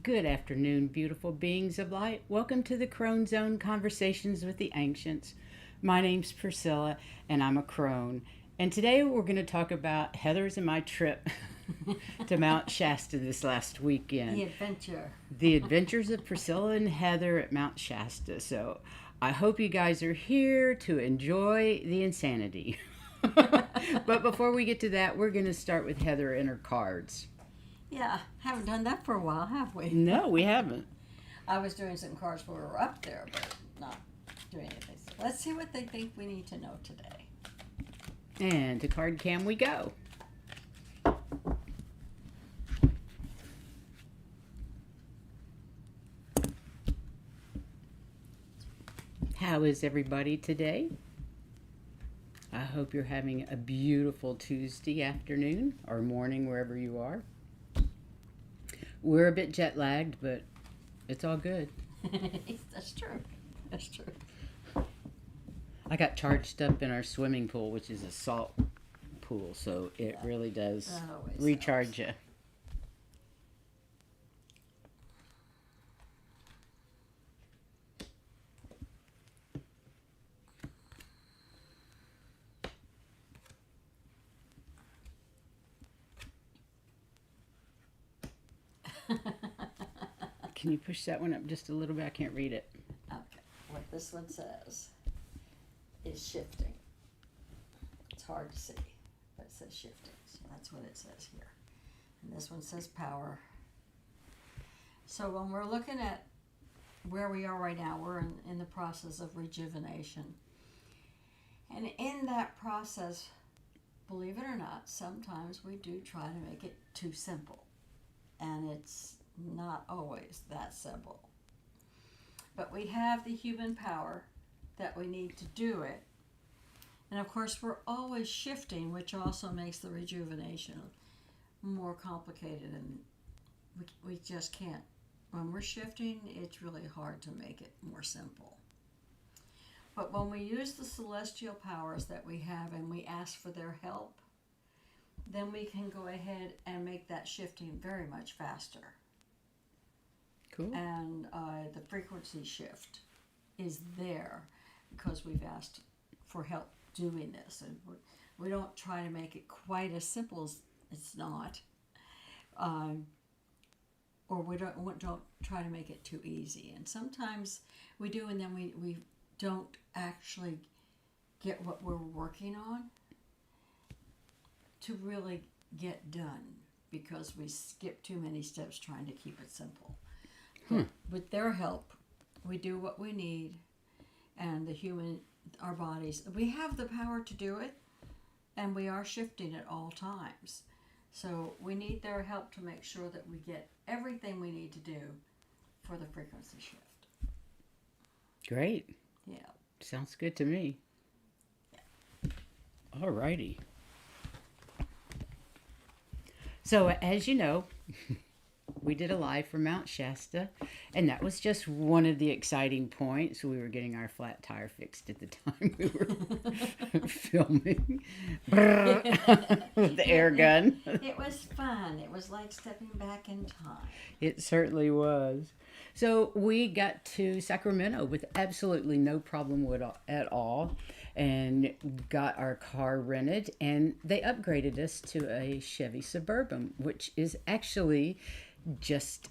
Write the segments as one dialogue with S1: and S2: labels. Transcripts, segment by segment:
S1: Good afternoon, beautiful beings of light. Welcome to the Crone Zone Conversations with the Ancients. My name's Priscilla, and I'm a Crone. And today we're going to talk about Heather's and my trip to Mount Shasta this last weekend.
S2: The adventure.
S1: The adventures of Priscilla and Heather at Mount Shasta. So I hope you guys are here to enjoy the insanity. But before we get to that, we're going to start with Heather and her cards.
S2: Yeah, haven't done that for a while, have we?
S1: No, we haven't.
S2: I was doing some cards when we were up there, but not doing anything. So let's see what they think we need to know today.
S1: And to card cam we go. How is everybody today? I hope you're having a beautiful Tuesday afternoon or morning wherever you are. We're a bit jet lagged, but it's all good.
S2: That's true. That's true.
S1: I got charged up in our swimming pool, which is a salt pool, so it really does recharge you. Can you push that one up just a little bit? I can't read it.
S2: Okay. What this one says is shifting. It's hard to see, but it says shifting. So that's what it says here. And this one says power. So when we're looking at where we are right now, we're in the process of rejuvenation. And in that process, believe it or not, sometimes we do try to make it too simple. And it's not always that simple. But we have the human power that we need to do it. And of course, we're always shifting, which also makes the rejuvenation more complicated. And we just can't. When we're shifting, it's really hard to make it more simple. But when we use the celestial powers that we have and we ask for their help, then we can go ahead and make that shifting very much faster.
S1: Cool.
S2: And the frequency shift is there because we've asked for help doing this. And we don't try to make it quite as simple as it's not. Or we don't try to make it too easy. And sometimes we do, and then we don't actually get what we're working on to really get done because we skip too many steps trying to keep it simple. With their help, we do what we need, and our bodies, we have the power to do it, and we are shifting at all times. So we need their help to make sure that we get everything we need to do for the frequency shift.
S1: Great.
S2: Yeah.
S1: Sounds good to me.
S2: Yeah.
S1: All righty. So, as you know, we did a live from Mount Shasta, and that was just one of the exciting points. We were getting our flat tire fixed at the time we were filming with the air gun.
S2: It was fun. It was like stepping back in time.
S1: It certainly was. So we got to Sacramento with absolutely no problem at all, and got our car rented, and they upgraded us to a Chevy Suburban, which is actually just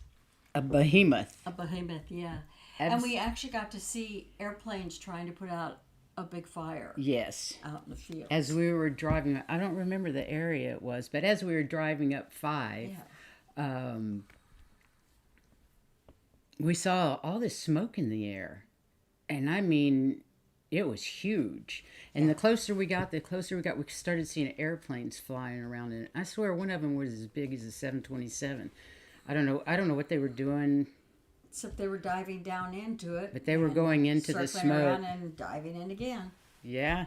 S1: a behemoth.
S2: A behemoth, yeah. And we actually got to see airplanes trying to put out a big fire.
S1: Yes.
S2: Out in the field.
S1: As we were driving, I don't remember the area it was, but as we were driving up 5, we saw all this smoke in the air. And I mean, it was huge. And the closer we got, we started seeing airplanes flying around. And I swear one of them was as big as a 727. I don't know what they were doing
S2: except they were diving down into it.
S1: But they were going into the
S2: circling around
S1: smoke.
S2: and diving in again.
S1: Yeah.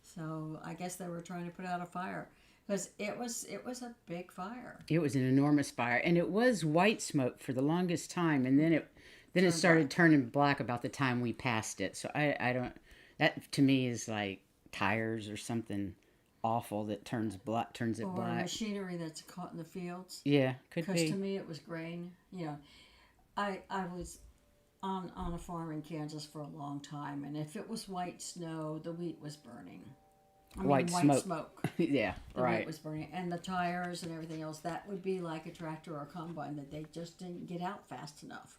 S2: So I guess they were trying to put out a fire because it was a big fire.
S1: It was an enormous fire, and it was white smoke for the longest time, and then it started turning black about the time we passed it. So I don't. That to me is like tires or something awful that turns it black.
S2: Or machinery that's caught in the fields.
S1: Yeah, could be.
S2: Because to me it was grain. You know, I was on a farm in Kansas for a long time, and if it was white snow, the wheat was burning.
S1: White smoke. Yeah,
S2: the
S1: right.
S2: wheat was burning, and the tires and everything else. That would be like a tractor or a combine that they just didn't get out fast enough.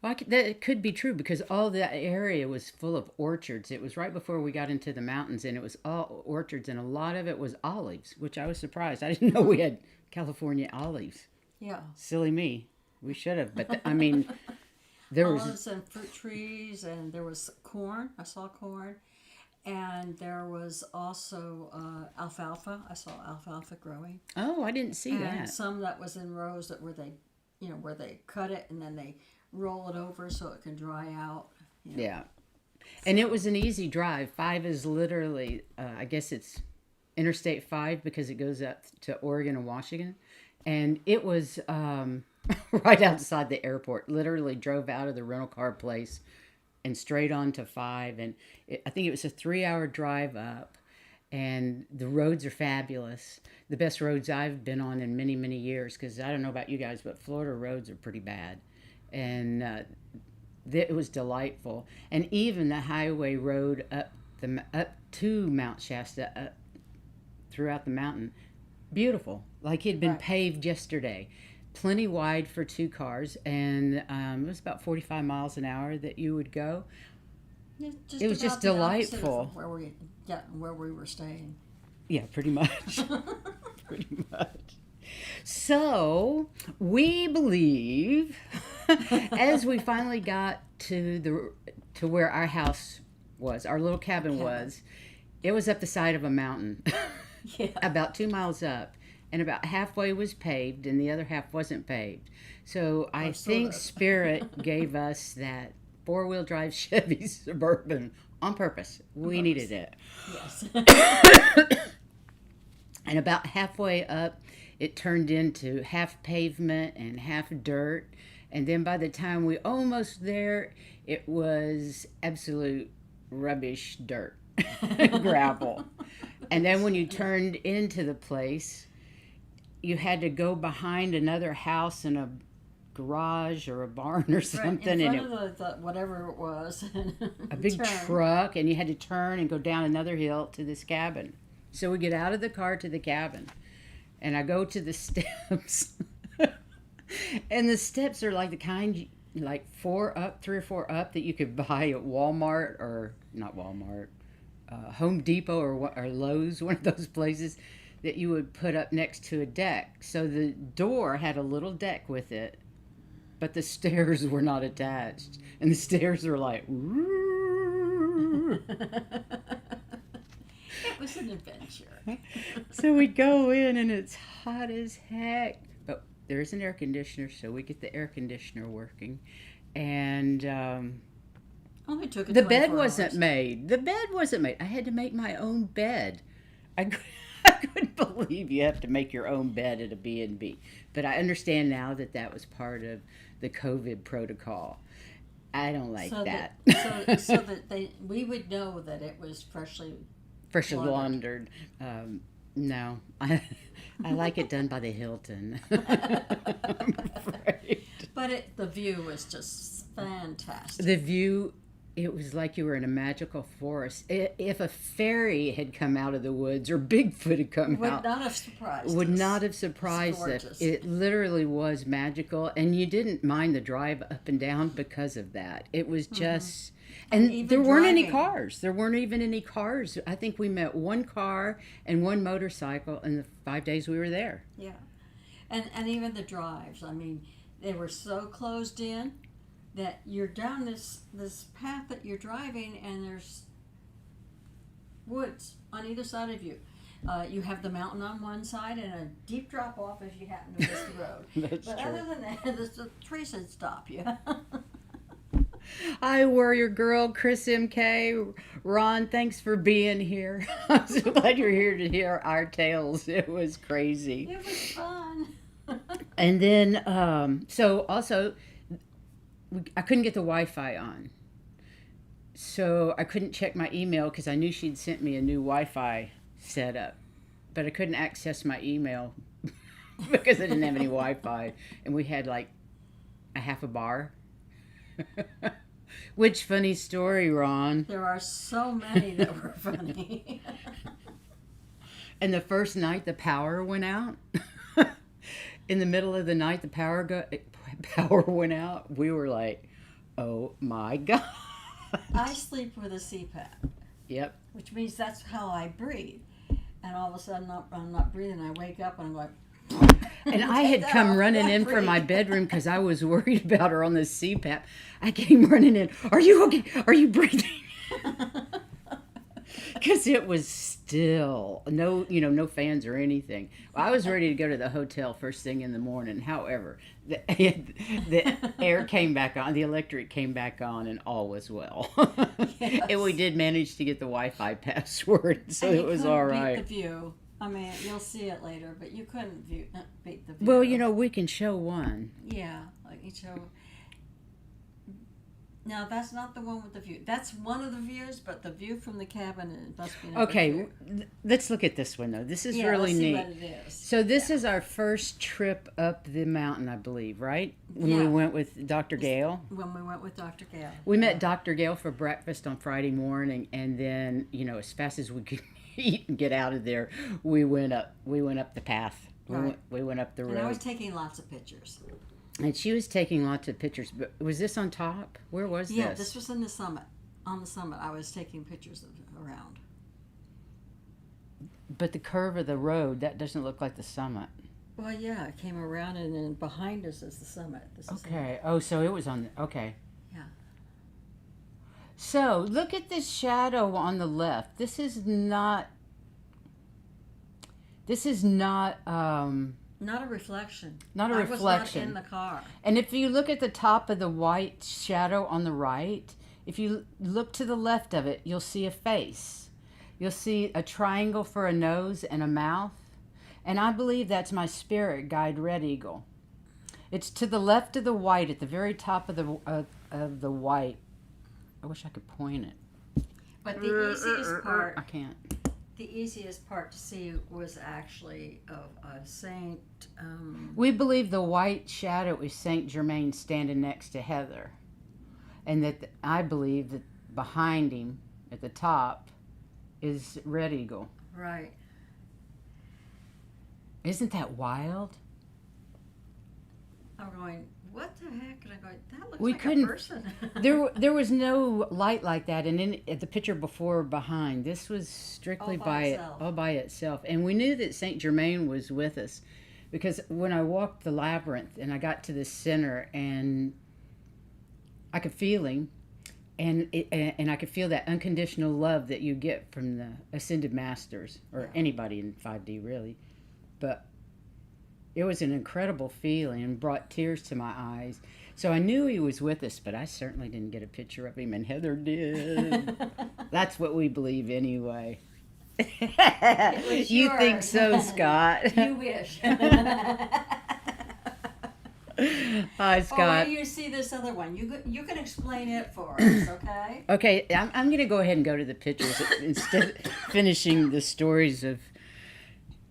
S1: Well, that could be true because all that area was full of orchards. It was right before we got into the mountains, and it was all orchards, and a lot of it was olives, which I was surprised. I didn't know we had California olives.
S2: Yeah.
S1: Silly me. We should have, but I mean, there was
S2: olives and fruit trees, and there was corn. I saw corn, and there was also alfalfa. I saw alfalfa growing.
S1: Oh, I didn't see that.
S2: And some that was in rows where they cut it and then they roll it over so it can dry out. You know.
S1: Yeah. And it was an easy drive. 5 is literally, I guess it's Interstate 5 because it goes up to Oregon and Washington. And it was right outside the airport. Literally drove out of the rental car place and straight on to 5. And I think it was a 3-hour drive up. And the roads are fabulous. The best roads I've been on in many, many years. Because I don't know about you guys, but Florida roads are pretty bad. And it was delightful. And even the highway road up to Mount Shasta, throughout the mountain, beautiful. Like it had been paved yesterday. Plenty wide for 2 cars, and it was about 45 miles an hour that you would go. It was just delightful.
S2: Where we were staying.
S1: Yeah, pretty much. Pretty much. So we believe, as we finally got to where our house was, our little cabin was, it was up the side of a mountain, about 2 miles up, and about halfway was paved, and the other half wasn't paved. So I think Spirit gave us that 4-wheel drive Chevy Suburban on purpose. We needed it.
S2: Yes.
S1: And about halfway up, it turned into half pavement and half dirt. And then by the time we almost there, it was absolute rubbish dirt, gravel. And then when you turned into the place, you had to go behind another house and a garage or a barn or something.
S2: In front of the whatever it was.
S1: A big truck, and you had to turn and go down another hill to this cabin. So we get out of the car to the cabin, and I go to the steps, and the steps are like the kind, like 3 or 4 up that you could buy at Walmart or not Walmart, Home Depot or Lowe's, one of those places that you would put up next to a deck. So the door had a little deck with it, but the stairs were not attached, and the stairs were like.
S2: It was an adventure.
S1: So we go in, and it's hot as heck. But there is an air conditioner, so we get the air conditioner working. And
S2: only took
S1: the bed wasn't made. The bed wasn't made. I had to make my own bed. I couldn't believe you have to make your own bed at a B&B. But I understand now that was part of the COVID protocol. I don't like that.
S2: So that we would know that it was freshly laundered.
S1: No, I like it done by the Hilton. I'm afraid.
S2: But the view was just fantastic.
S1: The view, it was like you were in a magical forest. If a fairy had come out of the woods or Bigfoot had come out, would not have surprised us. It literally was magical, and you didn't mind the drive up and down because of that. It was just. And there weren't any cars. There weren't even any cars. I think we met 1 car and 1 motorcycle in the 5 days we were there.
S2: Yeah. And even the drives. I mean, they were so closed in that you're down this path that you're driving, and there's woods on either side of you. You have the mountain on one side and a deep drop off if you happen to miss the road.
S1: That's
S2: But
S1: true.
S2: other than that, the trees would stop you.
S1: Hi, warrior girl, Chris MK. Ron, thanks for being here. I'm so glad you're here to hear our tales. It was crazy.
S2: It was fun.
S1: And then, so also, I couldn't get the Wi-Fi on. So I couldn't check my email because I knew she'd sent me a new Wi-Fi setup. But I couldn't access my email because I didn't have any Wi-Fi. And we had like a half a bar. Which funny story, Ron.
S2: There are so many that were funny.
S1: And the first night the power went out. In the middle of the night the power went out. We were like, oh my God.
S2: I sleep with a CPAP.
S1: Yep.
S2: Which means that's how I breathe. And all of a sudden I'm not breathing. I wake up and I'm like...
S1: And I had come running in from my bedroom because I was worried about her on the CPAP. I came running in. Are you okay? Are you breathing? Because it was still no fans or anything. Well, I was ready to go to the hotel first thing in the morning. However, the air came back on, the electric came back on, and all was well.
S2: Yes.
S1: And we did manage to get the Wi-Fi password, so
S2: And
S1: it
S2: you
S1: was
S2: couldn't
S1: all
S2: beat
S1: right.
S2: the view. I mean, you'll see it later, but you couldn't beat the view.
S1: Well, we can show one.
S2: Yeah, like you show. Now that's not the one with the view. That's one of the views, but the view from the cabin must be number
S1: Okay,
S2: two.
S1: let's look at this one though. This is
S2: Yeah,
S1: really
S2: let's see
S1: neat.
S2: what it is.
S1: So this is our first trip up the mountain, I believe, right? When we
S2: Yeah.
S1: went with Dr. Gale.
S2: When we went with Dr. Gale.
S1: We met Dr. Gale for breakfast on Friday morning, and then as fast as we could eat and get out of there, we went up the path.
S2: Right.
S1: We went up the road.
S2: And I was taking lots of pictures.
S1: And she was taking lots of pictures. But was this on top? Where was
S2: Yeah,
S1: this?
S2: this was in the summit. On the summit, I was taking pictures around.
S1: But the curve of the road, that doesn't look like the summit.
S2: Well, yeah, it came around, and then behind us is the summit. This is
S1: Okay. Oh, so it was on okay.
S2: Yeah.
S1: So, look at this shadow on the left. This is not
S2: Not a reflection.
S1: Not a
S2: I
S1: reflection.
S2: was not in the car.
S1: and if you look at the top of the white shadow on the right, if you look to the left of it, you'll see a face. You'll see a triangle for a nose and a mouth. And I believe that's my spirit guide, Red Eagle. It's to the left of the white, at the very top of the white. I wish I could point it.
S2: But the easiest part,
S1: I can't.
S2: the easiest part to see was actually of a saint.
S1: We believe the white shadow is Saint Germain standing next to Heather. And that I believe that behind him, at the top, is Red Eagle.
S2: Right.
S1: Isn't that wild?
S2: I'm going, what the heck? And I'm going, that looks
S1: We
S2: like
S1: couldn't-
S2: a person.
S1: There was no light like that, and in the picture before or behind, this was strictly
S2: All by itself.
S1: itself. And we knew that Saint Germain was with us, because when I walked the labyrinth and I got to the center, and I could feel him, and I could feel that unconditional love that you get from the ascended masters, or
S2: Yeah.
S1: anybody in 5D really. But it was an incredible feeling and brought tears to my eyes. So I knew he was with us, but I certainly didn't get a picture of him, and Heather did. That's what we believe anyway.
S2: was
S1: You think
S2: yours.
S1: so, Scott?
S2: You wish.
S1: Hi,
S2: Oh,
S1: Scott.
S2: wait, you see this other one. You can explain it for us, okay?
S1: Okay, I'm going to go ahead and go to the pictures instead of finishing the stories of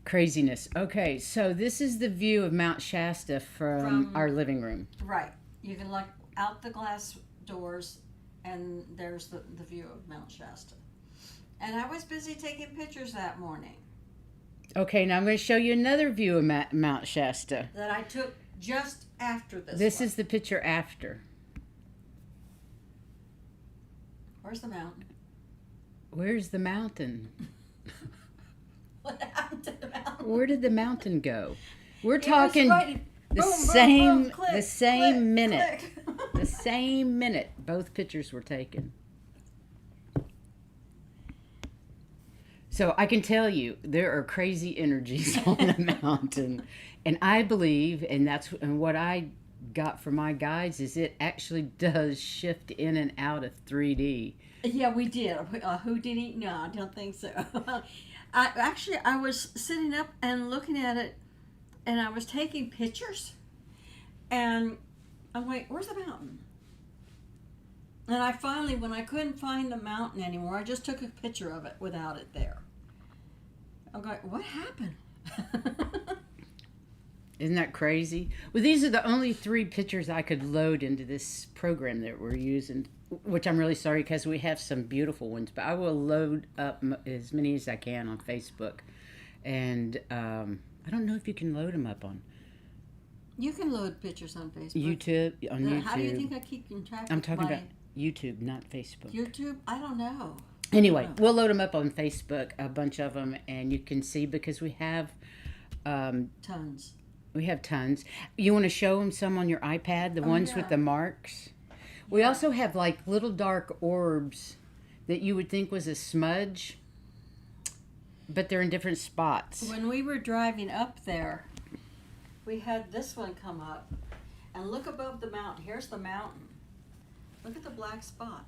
S1: craziness. Okay, so this is the view of Mount Shasta from our living room.
S2: Right. You can look out the glass doors, and there's the view of Mount Shasta. And I was busy taking pictures that morning
S1: Okay, now I'm going to show you another view of Mount Shasta.
S2: that I took just after this
S1: This
S2: one.
S1: is the picture after.
S2: Where's the mountain?
S1: Where's the mountain?
S2: What happened to the mountain?
S1: Where did the mountain go? We're
S2: It was
S1: talking
S2: right-
S1: the
S2: boom, boom,
S1: same
S2: boom, click,
S1: the same
S2: click,
S1: minute.
S2: click.
S1: The same minute both pictures were taken. So I can tell you, there are crazy energies on the mountain. And I believe, and what I got from my guides, is it actually does shift in and out of 3D.
S2: Yeah, we did. Who did he? No, I don't think so. I was sitting up and looking at it, and I was taking pictures, and I'm like, "Where's the mountain?" And I finally, when I couldn't find the mountain anymore, I just took a picture of it without it there. I'm like, "What happened?"
S1: Isn't that crazy? Well, these are the only 3 pictures I could load into this program that we're using, which I'm really sorry because we have some beautiful ones, but I will load up as many as I can on Facebook. And I don't know if you can load them up on
S2: You can load pictures on Facebook.
S1: YouTube.
S2: How do you think I keep in track?
S1: I'm talking about YouTube, not Facebook.
S2: YouTube? I don't know.
S1: Anyway, we'll load them up on Facebook, a bunch of them, and you can see because we have
S2: Tons.
S1: We have tons. You want to show them some on your iPad, the ones with the marks? We also have like little dark orbs that you would think was a smudge, but they're in different spots.
S2: When we were driving up there, we had this one come up, and look above the mountain. Here's the mountain. Look at the black spot.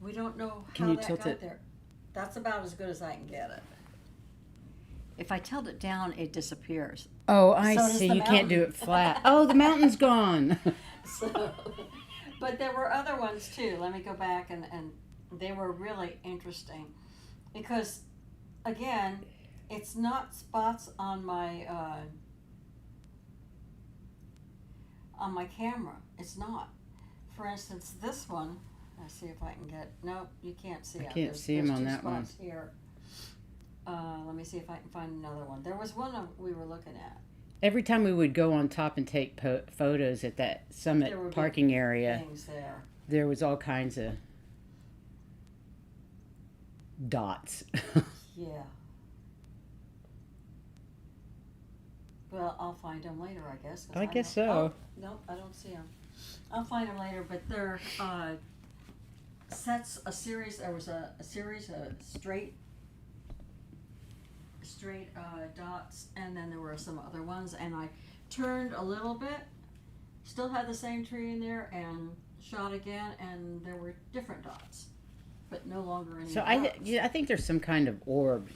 S2: We don't know how that got there. That's about as good as I can get it. If I tilt it down, it disappears.
S1: Oh, I see. You can't do it flat. Oh, the mountain's gone.
S2: But there were other ones too. Let me go back, and they were really interesting because, again, it's not spots on my camera. It's not. For instance, this one. Let's see if I can get. Nope, you can't see it.
S1: I can't see them on that one.
S2: Here. Let me see if I can find another one. There was one we were looking at.
S1: Every time we would go on top and take photos at that summit parking area, there was all kinds of dots.
S2: Yeah. Well, I'll find them later, I guess.
S1: I guess so.
S2: Oh, nope, I don't see them. I'll find them later, but they're sets, a series. There was a series of straight dots, and then there were some other ones, and I turned a little bit, still had the same tree in there, and shot again, and there were different dots, but no longer any dots.
S1: I think there's some kind of orb.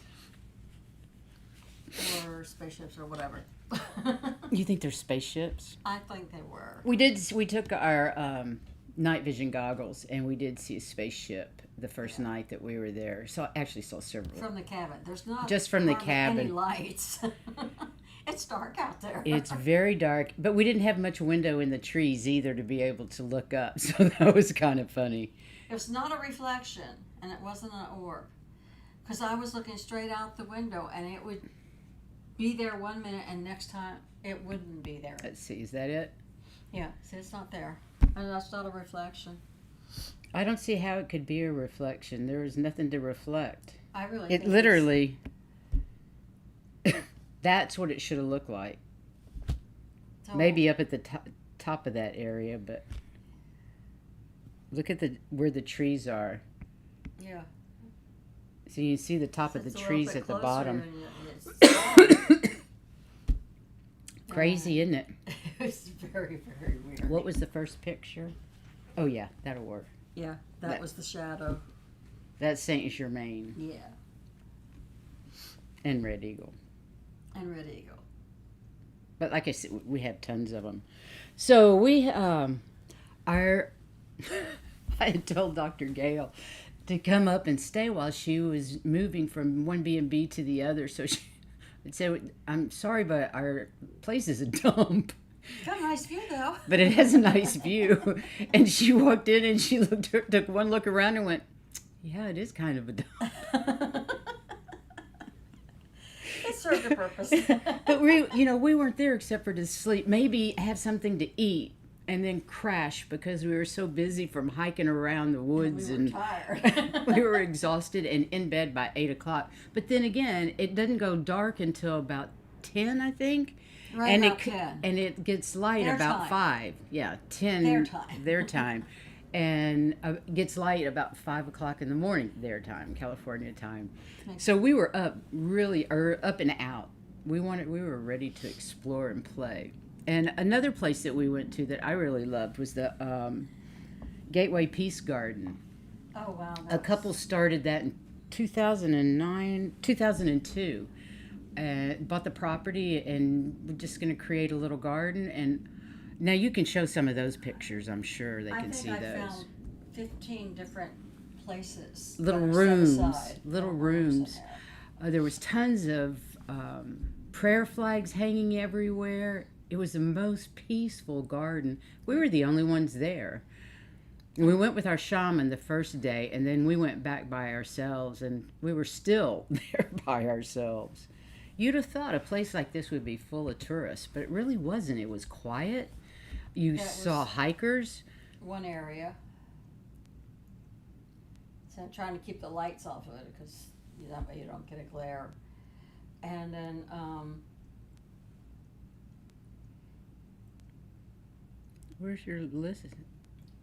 S2: Or spaceships or whatever.
S1: You think they're spaceships?
S2: I think they were.
S1: We took our night vision goggles, and we did see a spaceship the first night that we were there. So I actually saw several.
S2: From the cabin. There's not
S1: just from the cabin.
S2: Any lights. It's dark out there.
S1: It's very dark, but we didn't have much window in the trees either to be able to look up, so that was kind of funny.
S2: It was not a reflection, and it wasn't an orb, because I was looking straight out the window, and it would be there 1 minute, and next time it wouldn't be there.
S1: Let's see, is that it?
S2: Yeah, see, it's not there. And that's not a reflection.
S1: I don't see how it could be a reflection. There was nothing to reflect.
S2: I really
S1: think literally, that's what it should have looked like. So, maybe up at the top of that area, but look at where the trees are.
S2: Yeah.
S1: So you see the top of the trees at the bottom. Crazy, isn't it?
S2: It's very, very weird.
S1: What was the first picture? Oh, yeah, that'll work.
S2: Yeah, that was the shadow.
S1: That's Saint Germain.
S2: Yeah.
S1: And Red Eagle.
S2: And Red Eagle.
S1: But like I said, we have tons of them. So we I had told Dr. Gale to come up and stay while she was moving from one B&B to the other. So she would say, I'm sorry, but our place is a dump.
S2: It's got a nice view, though.
S1: But it has a nice view. And she walked in and she took one look around and went, yeah, it is kind of a dump.
S2: It served a purpose.
S1: But we weren't there except for to sleep. Maybe have something to eat and then crash because we were so busy from hiking around the woods.
S2: And we were tired.
S1: We were exhausted and in bed by 8 o'clock. But then again, it doesn't go dark until about 10, I think.
S2: Right,
S1: and
S2: about 10.
S1: And it gets light
S2: Their
S1: about
S2: time.
S1: 5. Yeah, 10.
S2: Their time.
S1: Their time. and gets light about 5 o'clock in the morning their time, California time.
S2: Makes
S1: So we were up up and out. We were ready to explore and play. And another place that we went to that I really loved was the Gateway Peace Garden.
S2: Oh wow.
S1: A couple started that in 2002. Bought the property, and we're just going to create a little garden. And now you can show some of those pictures. I'm sure they can see
S2: I
S1: those.
S2: found 15 different places.
S1: Little
S2: that are set
S1: rooms,
S2: aside.
S1: little
S2: in
S1: rooms.
S2: there.
S1: There was tons of prayer flags hanging everywhere. It was the most peaceful garden. We were the only ones there. We went with our shaman the first day, and then we went back by ourselves, and we were still there by ourselves. You'd have thought a place like this would be full of tourists, but it really wasn't. It was quiet. You saw hikers.
S2: One area. So I'm trying to keep the lights off of it because that way you don't get a glare. And then
S1: Where's your list?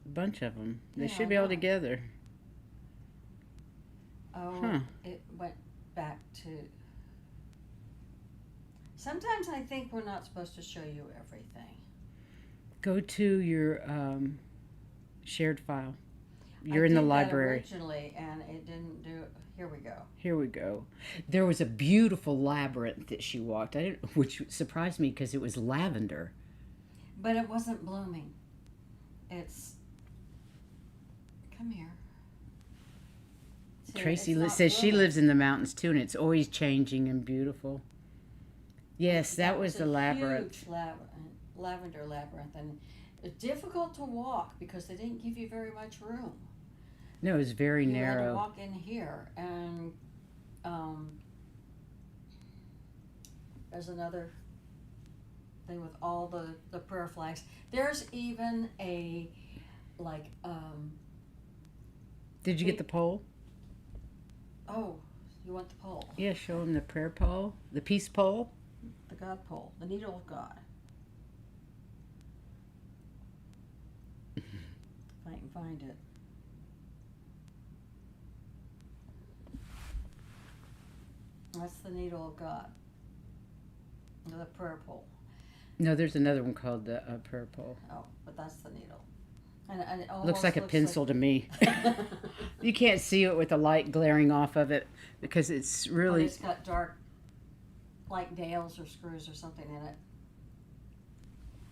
S1: A bunch of them. They
S2: Yeah,
S1: should
S2: I
S1: be all
S2: know.
S1: together. Huh.
S2: It went back to. Sometimes I think we're not supposed to show you everything.
S1: Go to your shared file. You're
S2: I
S1: in the
S2: did that
S1: library.
S2: originally, and it didn't do. Here we go.
S1: Here we go. There was a beautiful labyrinth that she walked, which surprised me because it was lavender.
S2: But it wasn't blooming. It's. Come here. See,
S1: Tracy
S2: it's not
S1: says she
S2: blooming.
S1: lives in the mountains too, and it's always changing and beautiful. Yes, that was the
S2: a
S1: labyrinth.
S2: Huge lavender labyrinth, and it's difficult to walk because they didn't give you very much room.
S1: No, it was very
S2: You had to
S1: narrow.
S2: walk in here, and there's another thing with all the prayer flags. There's even a
S1: Did you get the pole?
S2: oh, you want the pole?
S1: Yeah, show them the prayer pole, the peace pole.
S2: The God pole, the needle of God. If I can find it. That's the needle of God. The prayer pole.
S1: No, there's another one called the prayer pole.
S2: Oh, but that's the needle. And it almost
S1: Looks like a pencil to me. You can't see it with the light glaring off of it because it's
S2: Well,
S1: really.
S2: it's got dark, like nails or screws or something in it.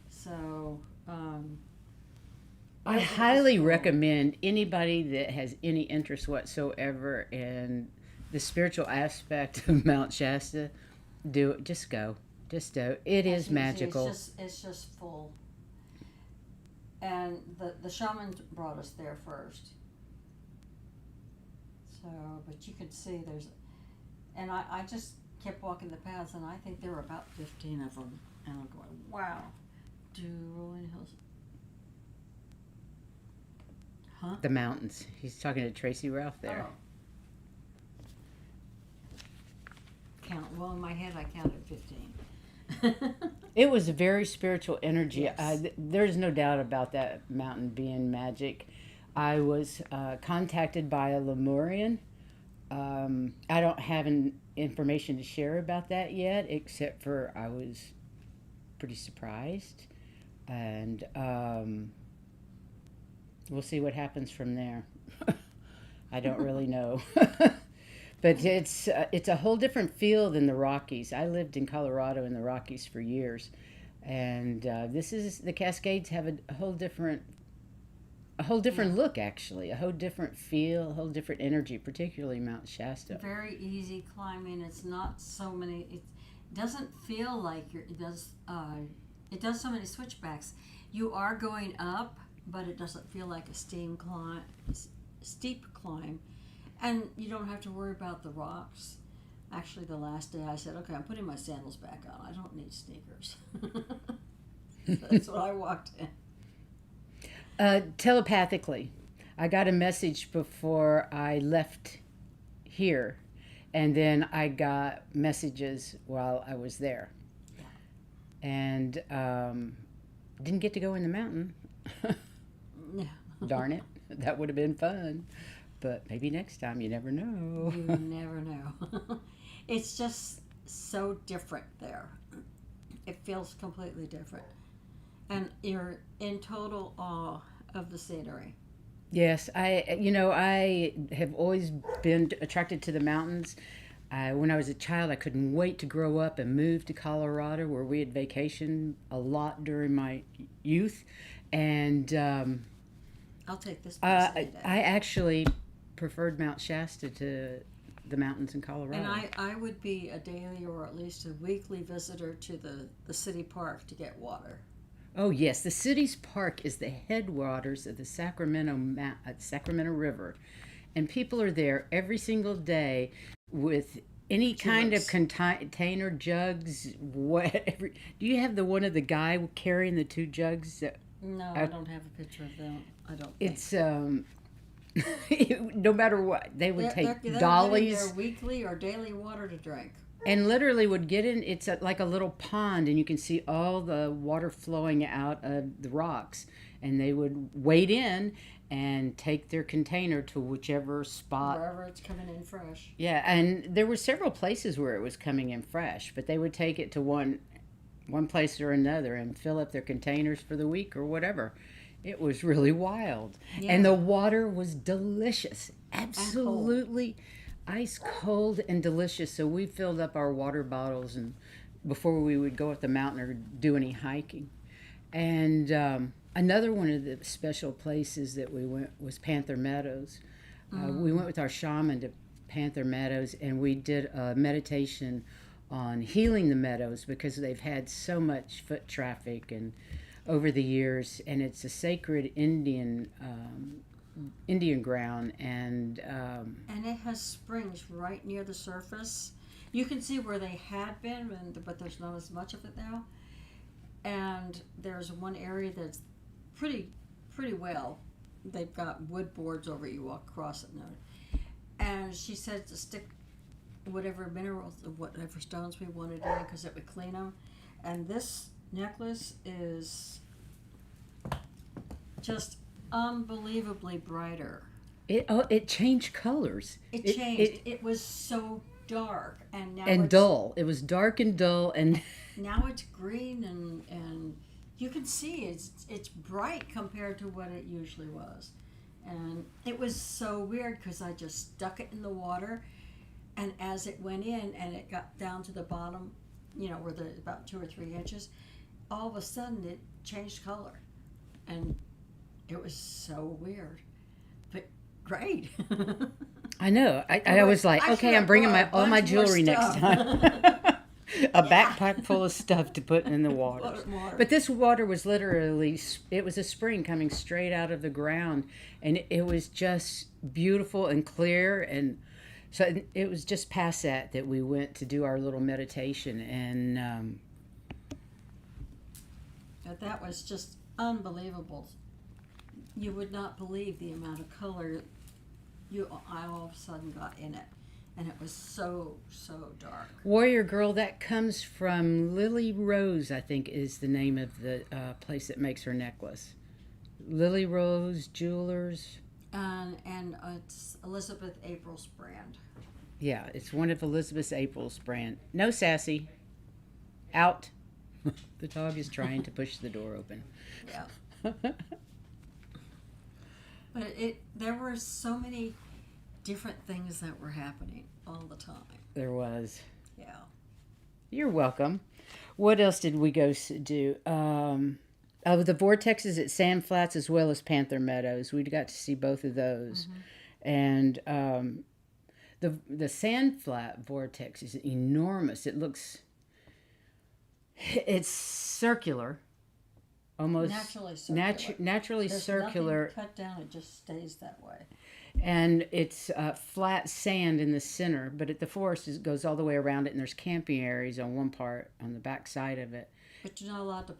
S2: So,
S1: I highly recommend anybody that has any interest whatsoever in the spiritual aspect of Mount Shasta, do it. Just go. Just do. It is magical.
S2: It's just full. And the shaman brought us there first. So, but you could see and I just kept walking the paths, and I think there were about 15 of them. And I'm going, wow, do rolling hills. Huh?
S1: The mountains. He's talking to Tracy Ralph there.
S2: Oh. Well, in my head, I counted 15.
S1: It was a very spiritual energy.
S2: Yes.
S1: There's no doubt about that mountain being magic. I was contacted by a Lemurian. I don't have information to share about that yet, except for I was pretty surprised. And we'll see what happens from there. I don't really know. But it's a whole different feel than the Rockies. I lived in Colorado in the Rockies for years, and the Cascades have a whole different look, actually, a whole different feel, a whole different energy, particularly Mount Shasta.
S2: Very easy climbing. It's not so many. It doesn't feel like it does. It does so many switchbacks. You are going up, but it doesn't feel like a steep climb. And you don't have to worry about the rocks. Actually, the last day I said, okay, I'm putting my sandals back on. I don't need sneakers. That's what I walked in.
S1: Telepathically, I got a message before I left here, and then I got messages while I was there. And didn't get to go in the mountain.
S2: Yeah.
S1: Darn it. That would have been fun. But maybe next time. You never know.
S2: You never know. It's just so different there. It feels completely different. And you're in total awe of the scenery.
S1: Yes, I have always been attracted to the mountains. When I was a child, I couldn't wait to grow up and move to Colorado, where we had vacation a lot during my youth. And
S2: I'll take this place any day.
S1: I actually preferred Mount Shasta to the mountains in Colorado.
S2: And I would be a daily or at least a weekly visitor to the city park to get water.
S1: Oh yes, the city's park is the headwaters of the Sacramento River, and people are there every single day with any kind of container, jugs, whatever. Do you have the one of the guy carrying the two jugs?
S2: No, I don't have a picture of them. I don't.
S1: It's no matter what, they would take
S2: they're
S1: dollies.
S2: Their weekly or daily water to drink.
S1: And literally would get in, it's like a little pond, and you can see all the water flowing out of the rocks. And they would wade in and take their container to whichever spot.
S2: Wherever it's coming in fresh.
S1: Yeah, and there were several places where it was coming in fresh, but they would take it to one place or another and fill up their containers for the week or whatever. It was really wild. Yeah. And the water was delicious. Absolutely ice cold and delicious. So we filled up our water bottles and before we would go up the mountain or do any hiking. And another one of the special places that we went was Panther Meadows. We went with our shaman to Panther Meadows, and we did a meditation on healing the meadows because they've had so much foot traffic and over the years, and it's a sacred Indian ground, and
S2: it has springs right near the surface. You can see where they had been, but there's not as much of it now. And there's one area that's pretty well. They've got wood boards over it. You walk across it now. And she said to stick whatever minerals, whatever stones we wanted in, because it would clean them. And this necklace is just unbelievably brighter.
S1: It changed colors.
S2: It changed. It was so dark, and now
S1: and dull. It was dark and dull, and
S2: now it's green, and you can see it's bright compared to what it usually was. And it was so weird because I just stuck it in the water, and as it went in and it got down to the bottom, where the about 2 or 3 inches, all of a sudden it changed color, and it was so weird, but great.
S1: I know. I was like, okay, I'm bringing all my jewelry next time. A backpack full of stuff to put in the water. But this water was literally, it was a spring coming straight out of the ground, and it was just beautiful and clear. And so it was just past that we went to do our little meditation, and
S2: that was just unbelievable. You would not believe the amount of color I all of a sudden got in it. And it was so dark.
S1: Warrior Girl, that comes from Lily Rose, I think is the name of the place that makes her necklace. Lily Rose Jewelers.
S2: And it's Elizabeth April's brand.
S1: Yeah, it's one of Elizabeth April's brand. No, Sassy. Out. The dog is trying to push the door open.
S2: Yeah. But there were so many different things that were happening all the time.
S1: There was.
S2: Yeah.
S1: You're welcome. What else did we go do? The vortexes at Sand Flats as well as Panther Meadows. We got to see both of those. Mm-hmm. And the Sand Flat vortex is enormous. It's circular. Almost naturally circular.
S2: Nothing cut down, it just stays that way.
S1: And it's flat sand in the center, but at the forest it goes all the way around it, and there's camping areas on one part on the back side of it.
S2: But you're not allowed to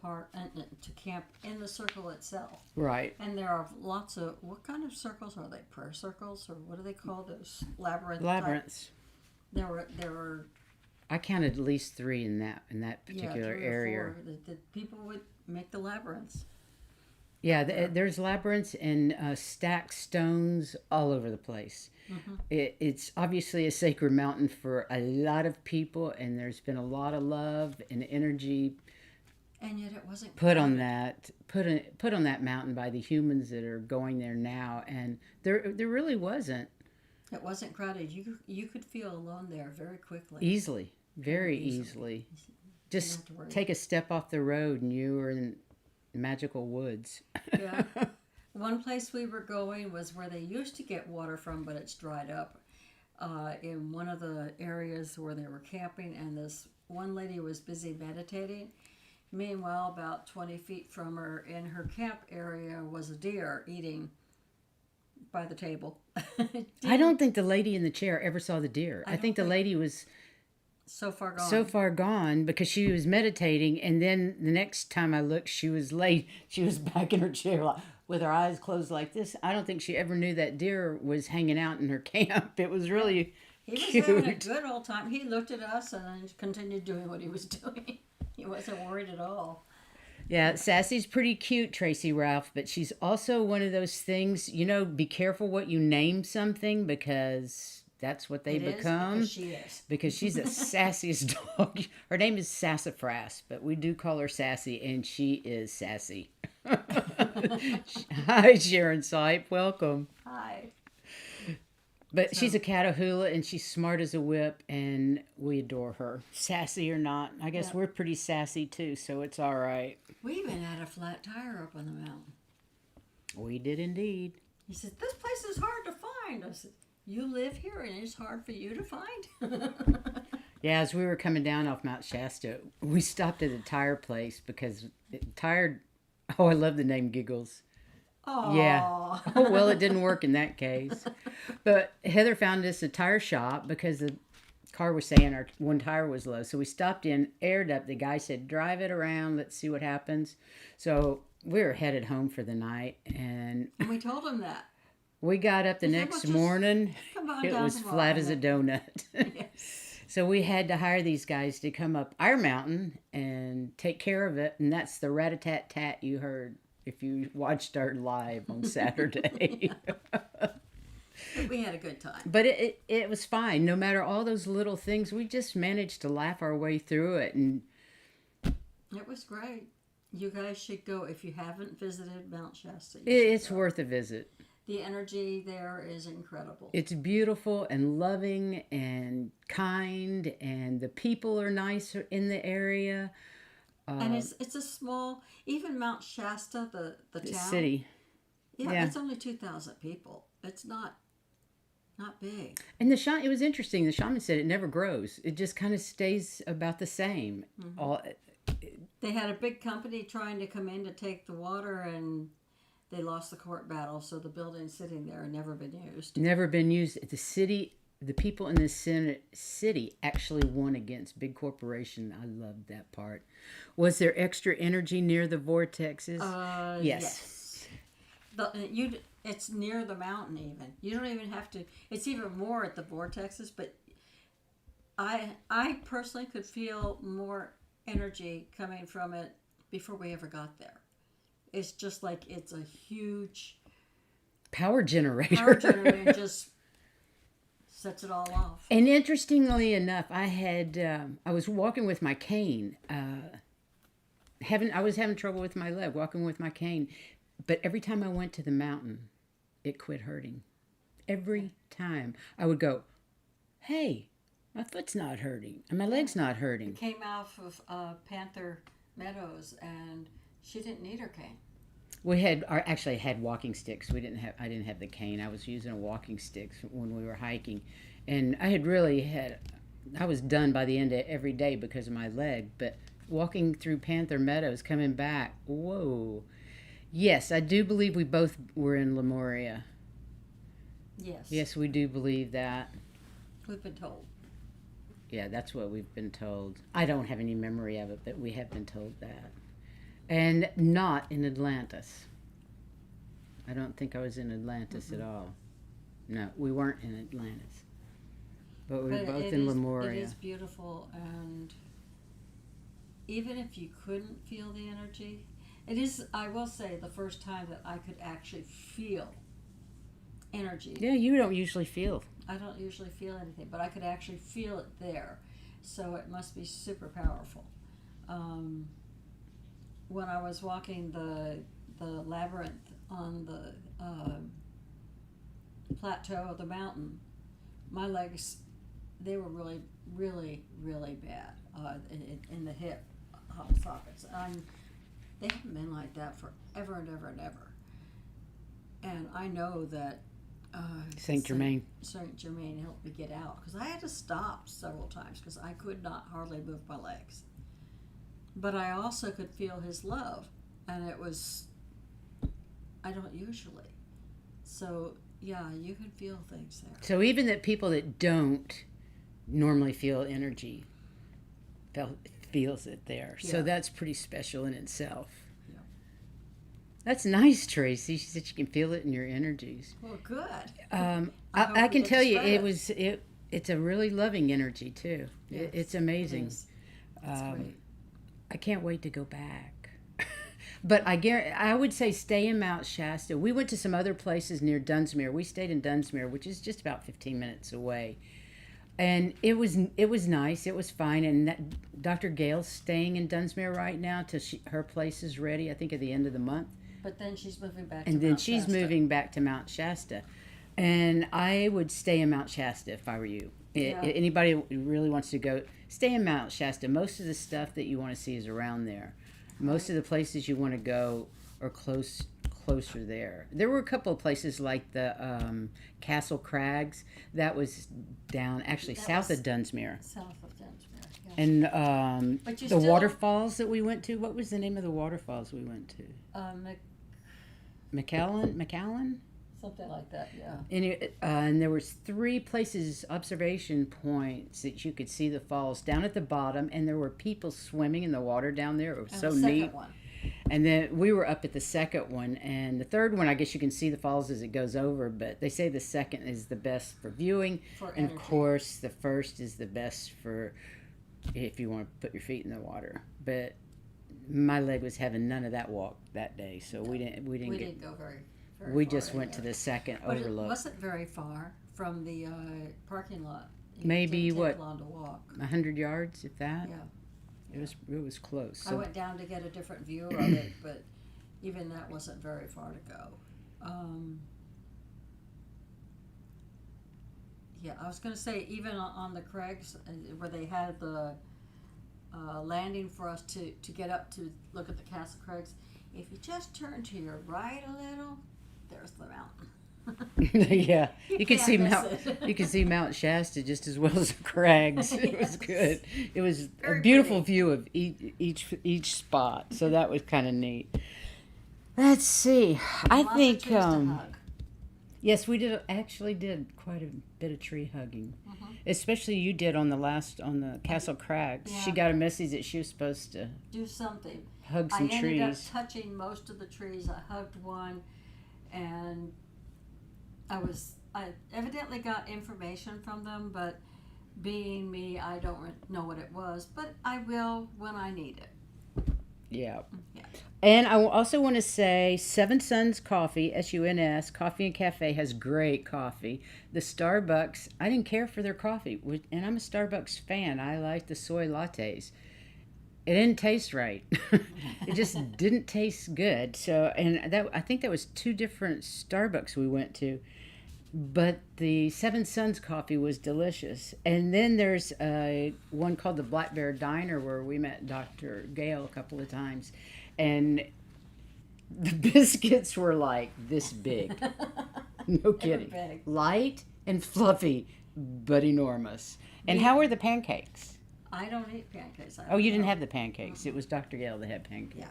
S2: camp in the circle itself.
S1: Right.
S2: And there are lots of, what kind of circles are they? Prayer circles, or what do they call those?
S1: Labyrinths.
S2: There were.
S1: I counted at least 3 in that particular area.
S2: The people would make the labyrinths.
S1: Yeah, there's labyrinths and stacked stones all over the place. It's obviously a sacred mountain for a lot of people, and there's been a lot of love and energy
S2: And yet it wasn't
S1: put on
S2: crowded.
S1: that put on that mountain by the humans that are going there now, and there really wasn't.
S2: It wasn't crowded. You could feel alone there very quickly.
S1: Easily, very
S2: Easily.
S1: easily.
S2: You didn't
S1: Just
S2: have to worry.
S1: take a step off the road and you were in magical woods.
S2: Yeah. One place we were going was where they used to get water from, but it's dried up. In one of the areas where they were camping, and this one lady was busy meditating. Meanwhile, about 20 feet from her in her camp area was a deer eating by the table.
S1: I don't think the lady in the chair ever saw the deer. I
S2: don't
S1: think the
S2: think-
S1: lady was
S2: So far gone.
S1: so far gone because she was meditating, and then the next time I looked, she was late. She was back in her chair with her eyes closed like this. I don't think she ever knew that deer was hanging out in her camp. It was really
S2: He was
S1: cute.
S2: having a good old time. He looked at us and then continued doing what he was doing. He wasn't worried at all.
S1: Yeah, Sassy's pretty cute, Tracy Ralph, but she's also one of those things, be careful what you name something because that's what they
S2: It is
S1: become.
S2: because she is.
S1: Because she's the sassiest dog. Her name is Sassafras, but we do call her Sassy, and she is sassy. Hi, Sharon Sipe. Welcome.
S2: Hi.
S1: But she's a Catahoula, and she's smart as a whip, and we adore her. Sassy or not, I guess
S2: Yeah.
S1: we're pretty sassy, too, so it's all right.
S2: We even had a flat tire up on the mountain.
S1: We did indeed.
S2: He said, "This place is hard to find." I said, "You live here and it's hard for you to find?"
S1: Yeah, as we were coming down off Mount Shasta, we stopped at a tire place because oh, I love the name Giggles.
S2: Oh.
S1: Yeah. Oh, well, it didn't work in that case. But Heather found us a tire shop because the car was saying our one tire was low. So we stopped in, aired up. The guy said, drive it around. Let's see what happens. So we were headed home for the night. And
S2: And we told him that.
S1: we got up the
S2: He said,
S1: next
S2: "Well, just
S1: morning.
S2: come on
S1: It
S2: down
S1: was
S2: tomorrow."
S1: flat as a donut.
S2: Yes.
S1: So we had to hire these guys to come up our mountain and take care of it. And that's the rat-a-tat-tat you heard if you watched our live on Saturday.
S2: But we had a good time.
S1: But it was fine. No matter all those little things, we just managed to laugh our way through it. And
S2: It was great. You guys should go if you haven't visited Mount Shasta. You should
S1: it's
S2: go.
S1: worth a visit.
S2: The energy there is incredible.
S1: It's beautiful and loving and kind, and the people are nice in the area.
S2: And it's a small, even Mount Shasta, the
S1: The
S2: town.
S1: city.
S2: Yeah,
S1: Yeah.
S2: it's only 2,000 people. It's not big.
S1: And it was interesting. The shaman said it never grows. It just kind of stays about the same. All
S2: They had a big company trying to come in to take the water, and they lost the court battle, so the building's sitting there and never been used.
S1: never been used. The people in this city actually won against big corporation. I loved that part. Was there extra energy near the vortexes? Yes.
S2: It's near the mountain even. You don't even have to. It's even more at the vortexes, but I personally could feel more energy coming from it before we ever got there. It's just like it's a huge
S1: Power generator.
S2: power generator and just sets it all off.
S1: And interestingly enough, I was walking with my cane. I was having trouble with my leg walking with my cane, but every time I went to the mountain, it quit hurting. Every time I would go, "Hey, my foot's not hurting and my leg's not hurting."
S2: Came out of Panther Meadows, and she didn't need her cane.
S1: We actually had walking sticks. I didn't have the cane. I was using a walking stick when we were hiking, and I was done by the end of every day because of my leg. But walking through Panther Meadows, coming back, whoa! Yes, I do believe we both were in Lemuria.
S2: Yes.
S1: Yes, we do believe that.
S2: We've been told.
S1: Yeah, that's what we've been told. I don't have any memory of it, but we have been told that. And not in Atlantis. I don't think I was in Atlantis at all. No, we weren't in Atlantis. But we were both in Lemuria.
S2: It is beautiful, and even if you couldn't feel the energy, It is, I will say, the first time that I could actually feel energy.
S1: Yeah, you don't usually feel.
S2: I don't usually feel anything, but I could actually feel it there. So it must be super powerful. When I was walking the labyrinth on the plateau of the mountain, my legs, they were really, really, really bad in the hip sockets. They haven't been like that for ever and ever and ever. And I know that
S1: Saint Germain
S2: helped me get out, because I had to stop several times because I could not hardly move my legs. But I also could feel his love, and it was, I don't usually. So yeah, you can feel things there.
S1: So even that people that don't normally feel energy feels it there.
S2: Yeah.
S1: So that's pretty special in itself.
S2: Yeah.
S1: That's nice, Tracy. She said you can feel it in your energies.
S2: Well, good.
S1: I can tell you,
S2: it.
S1: it's a really loving energy too.
S2: Yes,
S1: It's amazing.
S2: It is. That's great.
S1: I can't wait to go back. But I would say stay in Mount Shasta. We went to some other places near Dunsmuir. We stayed in Dunsmuir, which is just about 15 minutes away. And it was nice. It was fine. And Dr. Gail's staying in Dunsmuir right now till her place is ready, I think at the end of the month.
S2: But then she's moving back
S1: And
S2: to
S1: then
S2: Mount
S1: she's
S2: Shasta.
S1: moving back to Mount Shasta. And I would stay in Mount Shasta if I were you.
S2: Yeah.
S1: Anybody who really wants to go, stay in Mount Shasta. Most of the stuff that you want to see is around there. Most of the places you want to go are closer there. There were a couple of places like the Castle Crags. That was down, actually south of Dunsmuir.
S2: South of Dunsmuir, yeah.
S1: And
S2: But you
S1: the
S2: still-
S1: waterfalls that we went to, what was the name of the waterfalls we went to? McAllen?
S2: Something like that, yeah.
S1: And there was 3 places, observation points, that you could see the falls down at the bottom, and there were people swimming in the water down there. It was
S2: And
S1: so
S2: the second
S1: neat.
S2: one.
S1: And then we were up at the second one, and the third one, I guess you can see the falls as it goes over, but they say the second is the best for viewing,
S2: For
S1: and of
S2: energy.
S1: course the first is the best for if you want to put your feet in the water. But my leg was having none of that walk that day, so we didn't
S2: We
S1: get.
S2: didn't go very
S1: We
S2: far
S1: just
S2: in
S1: went to
S2: there.
S1: the second
S2: But
S1: overlook.
S2: it wasn't very far from the parking lot. It
S1: Maybe
S2: didn't
S1: what?
S2: take long to walk.
S1: 100 yards, if that.
S2: Yeah.
S1: It was close.
S2: I
S1: So,
S2: went down to get a different view of it, but even that wasn't very far to go. Yeah, I was going to say, even on the crags where they had the landing for us to get up to look at the Castle Crags, if you just turn to your right a little, there's the mountain.
S1: yeah, you can
S2: can't
S1: see
S2: miss
S1: Mount.
S2: it.
S1: You can see Mount Shasta just as well as the crags. It was
S2: Yes.
S1: good. It was
S2: Very
S1: a beautiful
S2: pretty.
S1: view of each spot. So that was kind of neat. Let's see. I
S2: Lots of
S1: think
S2: trees to hug.
S1: yes, we actually did quite a bit of tree hugging. Especially you did on the Castle Crags. She
S2: Yeah.
S1: got a message that she was supposed to
S2: Do something.
S1: hug
S2: I
S1: some
S2: ended up
S1: trees.
S2: touching most of the trees. I hugged one, and I evidently got information from them, but being me, I don't know what it was, but I will when I need it.
S1: Yeah.
S2: Yeah.
S1: And I also want to say Seven Suns Coffee, SUNS, Coffee and Cafe has great coffee. The Starbucks, I didn't care for their coffee, and I'm a Starbucks fan. I like the soy lattes. It didn't taste right. It just didn't taste good. So, and I think that was 2 different Starbucks we went to. But the Seven Suns coffee was delicious. And then there's one called the Black Bear Diner where we met Dr. Gale a couple of times. And the biscuits were like this big. No
S2: They were
S1: kidding.
S2: big.
S1: Light and fluffy, but enormous. And how were the pancakes?
S2: I don't eat pancakes.
S1: Oh, you didn't have the pancakes. It was Dr. Gale that had pancakes.
S2: Yeah.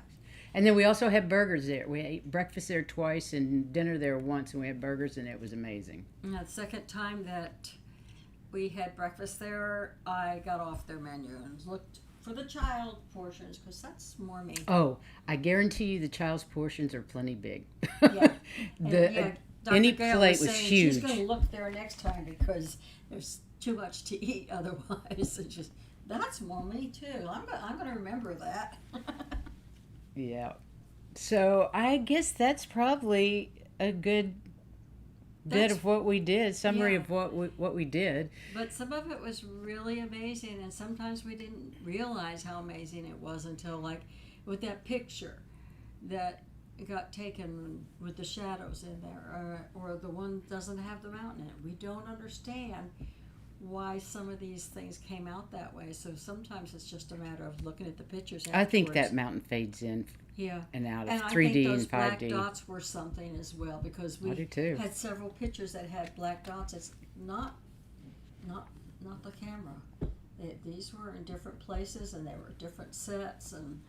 S1: And then we also had burgers there. We ate breakfast there twice and dinner there once, and we had burgers, and it was amazing.
S2: And the second time that we had breakfast there, I got off their menu and looked for the child portions, because that's more me.
S1: Oh, I guarantee you the child's portions are plenty big.
S2: Yeah. And,
S1: The
S2: Dr.
S1: any
S2: Gale
S1: plate was
S2: saying
S1: huge.
S2: She's going to look there next time because there's too much to eat otherwise. It's just, that's more me too. I'm going to remember that.
S1: Yeah. So I guess that's probably a good bit
S2: That's-
S1: of what we did. Summary
S2: yeah.
S1: of what we did.
S2: But some of it was really amazing, and sometimes we didn't realize how amazing it was until, like, with that picture that got taken with the shadows in there, or the one doesn't have the mountain in it. We don't understand why some of these things came out that way. So sometimes it's just a matter of looking at the pictures afterwards.
S1: I think that mountain fades in
S2: Yeah.
S1: and out of
S2: And I
S1: 3D
S2: think those
S1: and
S2: black
S1: 5D.
S2: dots were something as well, because
S1: I do
S2: we
S1: too.
S2: had several pictures that had black dots. It's not the camera. These were in different places, and they were different sets, and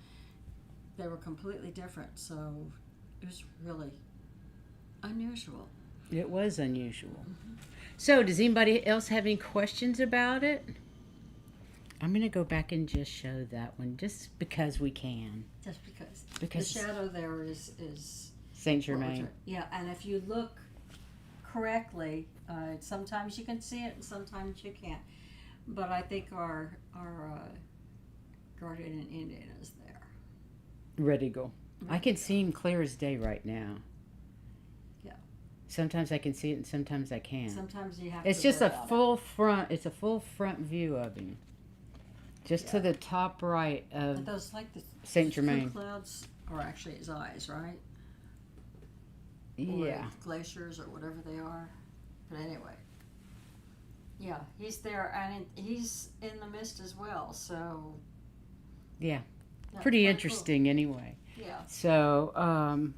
S2: they were completely different. So it was really unusual.
S1: It was unusual. So, does anybody else have any questions about it? I'm going to go back and just show that one, just because we can.
S2: Just because.
S1: Because
S2: The shadow there is
S1: Saint
S2: what we're
S1: Germain.
S2: trying- Yeah, and if you look correctly, sometimes you can see it and sometimes you can't. But I think our guardian in Indian is there.
S1: Red Eagle. I can see him clear as day right now.
S2: Yeah.
S1: Sometimes I can see it and sometimes I can't.
S2: Sometimes you have
S1: It's
S2: to
S1: just a
S2: worry about
S1: full front. It's a full front view of him. Just to
S2: Yeah.
S1: the top right
S2: it.
S1: of
S2: But those, like, the
S1: Saint
S2: two
S1: Germain.
S2: clouds are actually his eyes, right? Or
S1: Yeah.
S2: glaciers or whatever they are. But anyway. Yeah, he's there, and he's in the mist as well, so.
S1: Yeah.
S2: that's
S1: Pretty
S2: kinda
S1: interesting anyway.
S2: Cool. Yeah.
S1: So,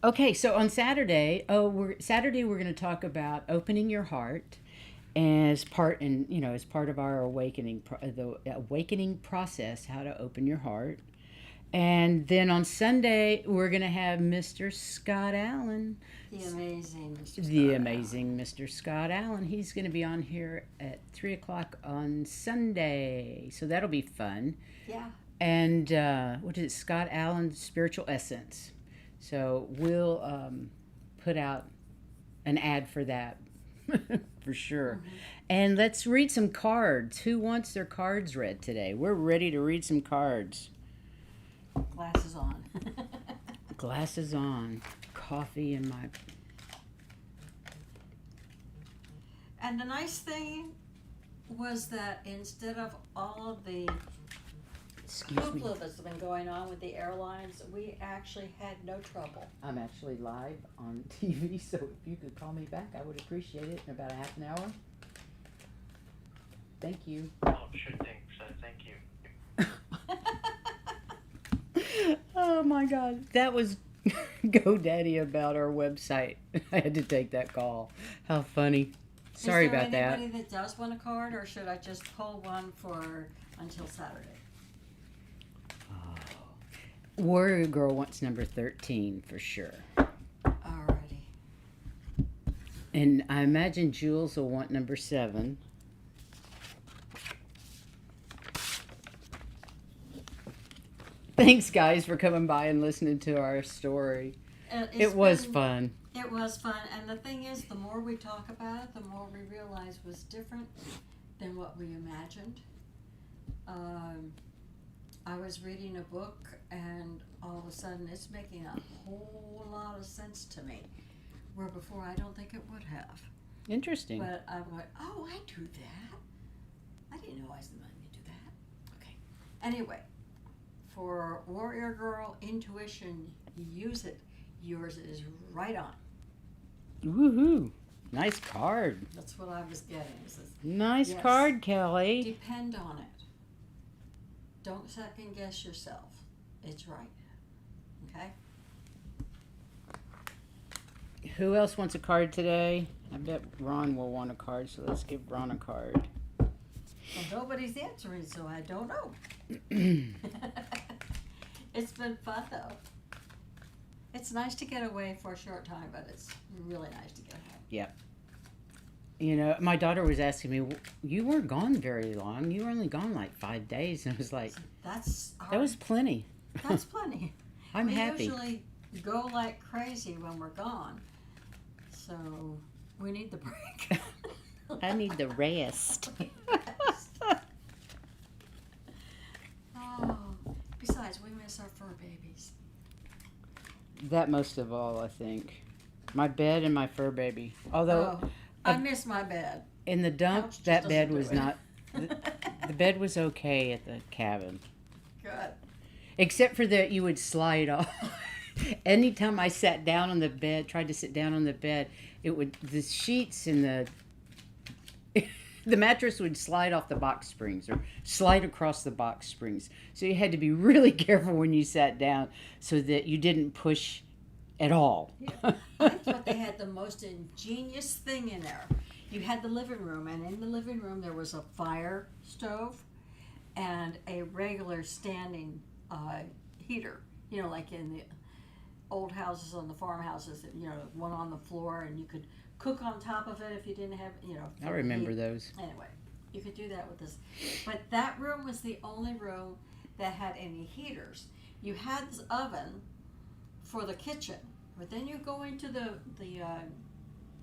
S1: okay, so on Saturday, we're going to talk about opening your heart as part of our awakening, the awakening process, how to open your heart. And then on Sunday, we're going to have Mr. Scott Allen.
S2: The amazing Mr. Scott
S1: The
S2: Allen.
S1: amazing Mr. Scott Allen. He's going to be on here at 3 o'clock on Sunday. So that'll be fun.
S2: Yeah.
S1: And what is it? Scott Allen's Spiritual Essence. So we'll put out an ad for that for sure.
S2: Mm-hmm.
S1: And let's read some cards. Who wants their cards read today? We're ready to read some cards.
S2: Glasses on.
S1: Glasses on. Coffee in my...
S2: And the nice thing was that instead of all of the
S1: Excuse me.
S2: hoopla that's been going on with the airlines, we actually had no trouble.
S1: I'm actually live on TV, so if you could call me back, I would appreciate it in about a half an hour. Thank you.
S3: Oh, sure thing. So thank you.
S1: Oh my God. That was GoDaddy about our website. I had to take that call. How funny. Sorry
S2: Is there
S1: about that.
S2: anybody that does want a card, or should I just pull one for until Saturday?
S1: Warrior Girl wants number 13 for sure.
S2: Alrighty.
S1: And I imagine Jules will want number 7. Thanks, guys, for coming by and listening to our story. It was fun.
S2: It was fun, and the thing is, the more we talk about it, the more we realize it was different than what we imagined. I was reading a book, and all of a sudden, it's making a whole lot of sense to me, where before I don't think it would have.
S1: Interesting.
S2: But I'm like, oh, I do that. I didn't know I was the one to do that. Okay. Anyway, for Warrior Girl Intuition, use it. Yours is right on.
S1: Woohoo. Nice card.
S2: That's what I was getting. It says,
S1: Nice
S2: Yes.
S1: card, Kelly.
S2: depend on it. Don't second guess yourself. It's right. Okay?
S1: Who else wants a card today? I bet Ron will want a card, so let's give Ron a card.
S2: Well, nobody's answering, so I don't know. It's been fun, though. It's nice to get away for a short time, but it's really nice to get home.
S1: Yep. You know, my daughter was asking me, you weren't gone very long. You were only gone like 5 days. And I was like,
S2: That's
S1: that was plenty.
S2: that's plenty.
S1: I'm
S2: we
S1: happy.
S2: usually go like crazy when we're gone, so we need the break.
S1: I need the rest.
S2: Oh, besides, we miss our fur babies.
S1: that most of all, I think. My bed and my fur baby. Although
S2: I miss my bed.
S1: in the dump,
S2: Couch just
S1: that bed
S2: doesn't
S1: was
S2: do it.
S1: not. The bed was okay at the cabin,
S2: Good.
S1: except for that you would slide off. Anytime I sat down on the bed, tried to sit down on the bed, the sheets and the mattress would slide off the box springs or slide across the box springs. So you had to be really careful when you sat down so that you didn't push at all.
S2: Yeah. I thought they had the most ingenious thing in there. You had the living room, and in the living room there was a fire stove and a regular standing heater. You know, like in the old houses on the farmhouses, that, you know, one on the floor, and you could cook on top of it if you didn't have, you know.
S1: I remember those.
S2: Anyway, you could do that with this. But that room was the only room that had any heaters. You had this oven for the kitchen, but then you go into the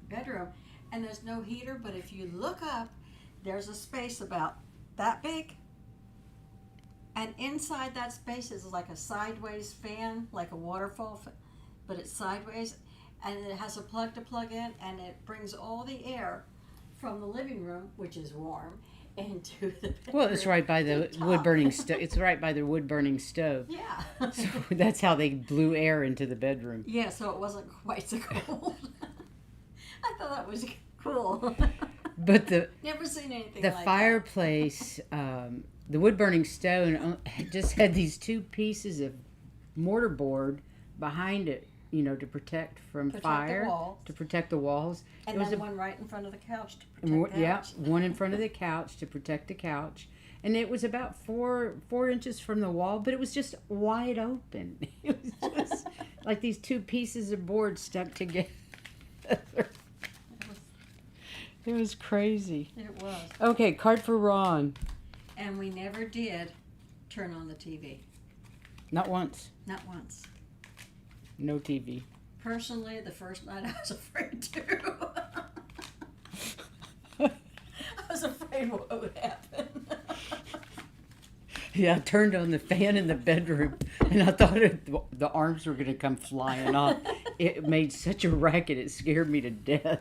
S2: bedroom, and there's no heater. But if you look up, there's a space about that big, and inside that space is like a sideways fan, like a waterfall, but it's sideways, and it has a plug to plug in, and it brings all the air from the living room, which is warm, into the bedroom.
S1: Well, it's right by the wood burning stove. It's right by the wood burning stove.
S2: Yeah.
S1: So that's how they blew air into the bedroom.
S2: Yeah, so it wasn't quite so cold. I thought that was cool.
S1: But
S2: Never seen anything
S1: the
S2: like
S1: fireplace, the wood burning stone just had these two pieces of mortar board behind it, you know, to protect from fire, to protect the walls.
S2: And
S1: it was
S2: then one right in front of the couch to protect the
S1: yeah,
S2: couch.
S1: one in front of the couch to protect the couch. And it was about four inches from the wall, but it was just wide open. It was just like these two pieces of board stuck together. It was crazy.
S2: It was.
S1: Okay, card for Ron.
S2: And we never did turn on the TV.
S1: Not once.
S2: Not once.
S1: No TV.
S2: Personally, the first night I was afraid to. I was afraid what would happen.
S1: Yeah, I turned on the fan in the bedroom, and I thought the arms were going to come flying off. It made such a racket, it scared me to death.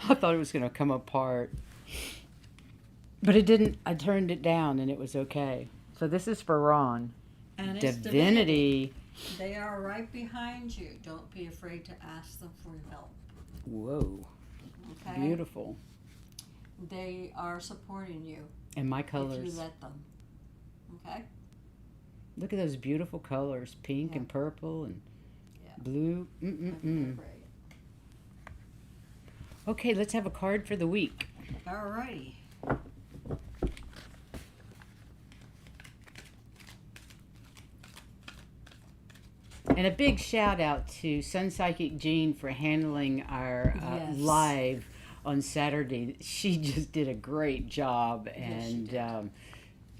S1: I thought it was going to come apart. But it didn't. I turned it down, and it was okay. So this is for Ron.
S2: And it's
S1: Divinity.
S2: They are right behind you. Don't be afraid to ask them for help.
S1: Whoa.
S2: Okay?
S1: Beautiful.
S2: They are supporting you.
S1: And my
S2: If
S1: colors.
S2: you let them. Okay?
S1: Look at those beautiful colors. Pink
S2: Yeah.
S1: and purple and
S2: Yeah.
S1: blue. Mm-mm-mm.
S2: Great.
S1: Okay, let's have a card for the week.
S2: Alrighty.
S1: And a big shout out to Sun Psychic Jean for handling our
S2: Yes.
S1: live on Saturday. She just did a great job,
S2: Yes, she
S1: and
S2: did.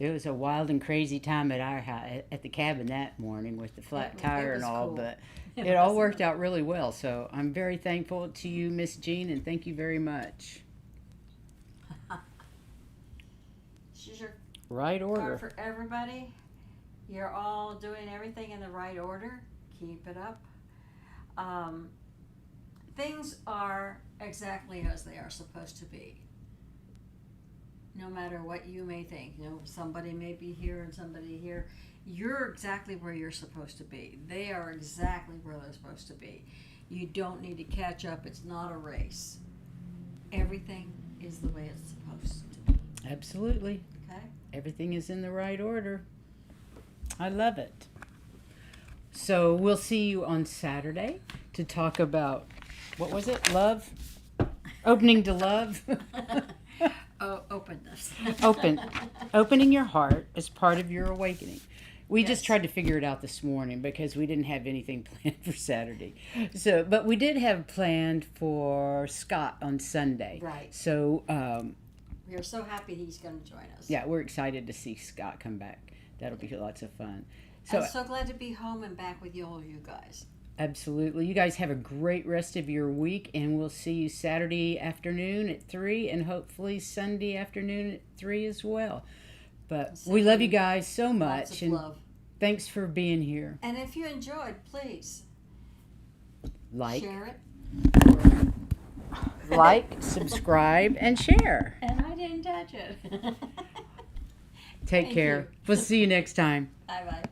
S1: it was a wild and crazy time at our house, at the cabin that morning with the flat
S2: It
S1: tire
S2: was
S1: and all.
S2: cool.
S1: But
S2: It
S1: it all
S2: was.
S1: worked out really well. So I'm very thankful to you, Miss Jean, and thank you very much.
S2: She's your
S1: Right
S2: card
S1: order.
S2: for everybody. You're all doing everything in the right order. Keep it up. Things are exactly as they are supposed to be. No matter what you may think. You know, somebody may be here and somebody here. You're exactly where you're supposed to be. They are exactly where they're supposed to be. You don't need to catch up. It's not a race. Everything is the way it's supposed to be.
S1: Absolutely.
S2: Okay?
S1: Everything is in the right order. I love it. So we'll see you on Saturday to talk about, what was it? Love? Opening to love?
S2: Openness.
S1: Opening your heart as part of your awakening. We
S2: Yes.
S1: just tried to figure it out this morning because we didn't have anything planned for Saturday. So, but we did have planned for Scott on Sunday.
S2: Right.
S1: So,
S2: We are so happy he's going to join us.
S1: yeah, we're excited to see Scott come back. That'll be lots of fun. So,
S2: I'm so glad to be home and back with all you guys.
S1: absolutely. You guys have a great rest of your week, and we'll see you Saturday afternoon at 3 and hopefully Sunday afternoon at 3 as well. But we love you guys so
S2: Lots
S1: much,
S2: of
S1: and
S2: love.
S1: thanks for being here.
S2: And if you enjoyed, please
S1: Like,
S2: share it.
S1: like, subscribe, and share.
S2: And I didn't touch it.
S1: Take
S2: Thank
S1: care.
S2: you.
S1: We'll see you next time.
S2: Bye bye.